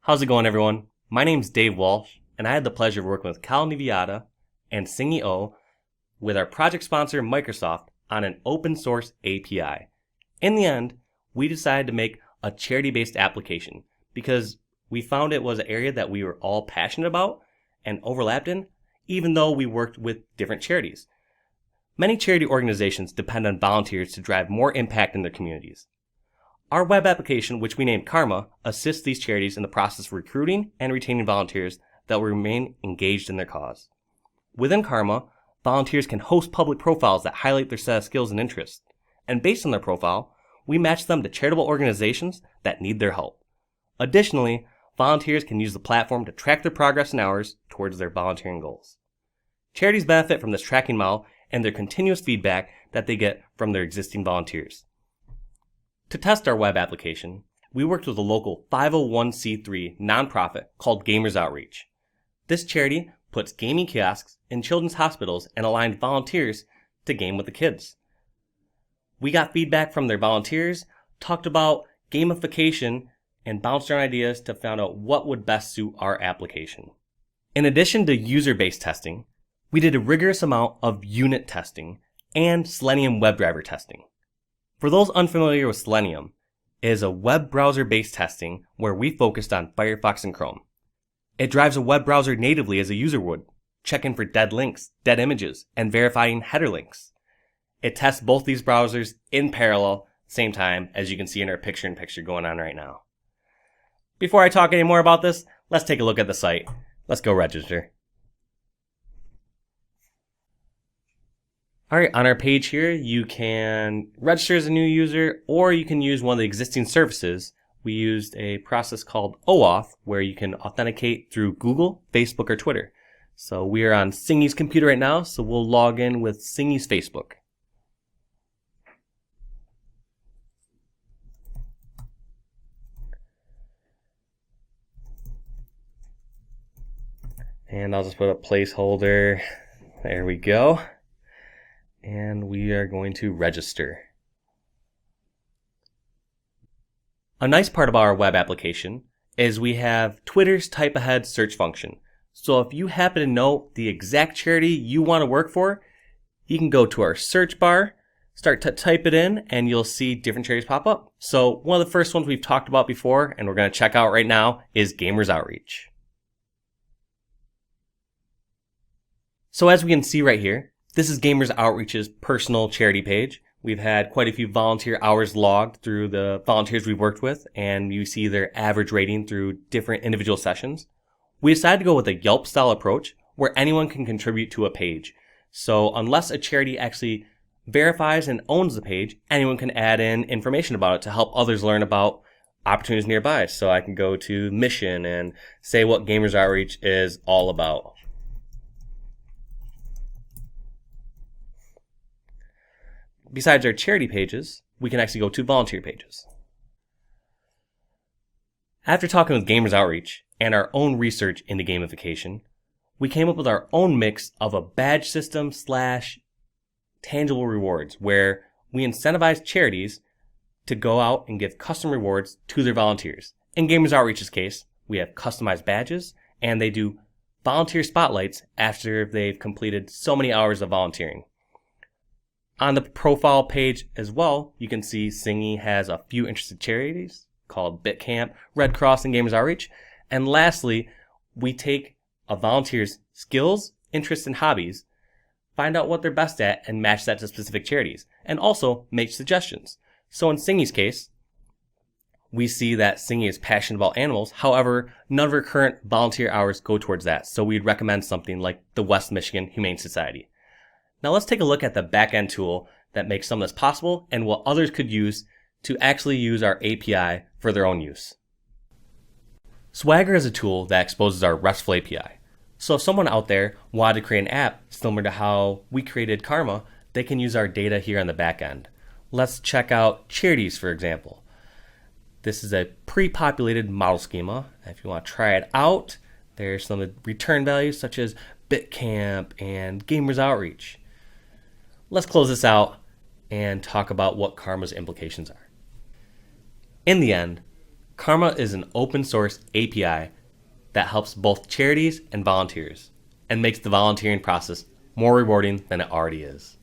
How's it going, everyone? My name's Dave Walsh, and I had the pleasure of working with Cal Niviata and Singy with our project sponsor, Microsoft, on an open source API. In the end, we decided to make a charity-based application because we found it was an area that we were all passionate about and overlapped in, even though we worked with different charities. Many charity organizations depend on volunteers to drive more impact in their communities. Our web application, which we named Karma, assists these charities in the process of recruiting and retaining volunteers that will remain engaged in their cause. Within Karma, volunteers can host public profiles that highlight their set of skills and interests. And based on their profile, we match them to charitable organizations that need their help. Additionally, volunteers can use the platform to track their progress and hours towards their volunteering goals. Charities benefit from this tracking model and their continuous feedback that they get from their existing volunteers. To test our web application, we worked with a local 501c3 nonprofit called Gamers Outreach. This charity puts gaming kiosks in children's hospitals and aligned volunteers to game with the kids. We got feedback from their volunteers, talked about gamification, and bounced around ideas to find out what would best suit our application. In addition to user-based testing, we did a rigorous amount of unit testing and Selenium WebDriver testing. For those unfamiliar with Selenium, it is a web browser-based testing where we focused on Firefox and Chrome. It drives a web browser natively as a user would, checking for dead links, dead images, and verifying header links. It tests both these browsers in parallel, same time, as you can see in our picture-in-picture going on right now. Before I talk any more about this, let's take a look at the site. Let's go register. Alright, on our page here, you can register as a new user, or you can use one of the existing services. We used a process called OAuth, where you can authenticate through Google, Facebook, or Twitter. So we are on Singy's computer right now, so we'll log in with Singy's Facebook. And I'll just put a placeholder. There we go. And we are going to register. A nice part about our web application is we have Twitter's type ahead search function. So if you happen to know the exact charity you want to work for, you can go to our search bar, start to type it in, and you'll see different charities pop up. So one of the first ones we've talked about before, and we're going to check out right now, is Gamers Outreach. So as we can see right here, this is Gamers Outreach's personal charity page. We've had quite a few volunteer hours logged through the volunteers we've worked with, and you see their average rating through different individual sessions. We decided to go with a Yelp-style approach where anyone can contribute to a page. So unless a charity actually verifies and owns the page, anyone can add in information about it to help others learn about opportunities nearby. So I can go to Mission and say what Gamers Outreach is all about. Besides our charity pages, we can actually go to volunteer pages. After talking with Gamers Outreach and our own research into gamification, we came up with our own mix of a badge system / tangible rewards where we incentivize charities to go out and give custom rewards to their volunteers. In Gamers Outreach's case, we have customized badges and they do volunteer spotlights after they've completed so many hours of volunteering. On the profile page as well, you can see Singy has a few interested charities called BitCamp, Red Cross, and Gamers Outreach. And lastly, we take a volunteer's skills, interests, and hobbies, find out what they're best at, and match that to specific charities, and also make suggestions. So in Singy's case, we see that Singy is passionate about animals. However, none of her current volunteer hours go towards that. So we'd recommend something like the West Michigan Humane Society. Now let's take a look at the back-end tool that makes some of this possible and what others could use to actually use our API for their own use. Swagger is a tool that exposes our RESTful API. So if someone out there wanted to create an app similar to how we created Karma, they can use our data here on the back end. Let's check out charities, for example. This is a pre-populated model schema. If you want to try it out, there's some return values such as BitCamp and Gamers Outreach. Let's close this out and talk about what Karma's implications are. In the end, Karma is an open source API that helps both charities and volunteers and makes the volunteering process more rewarding than it already is.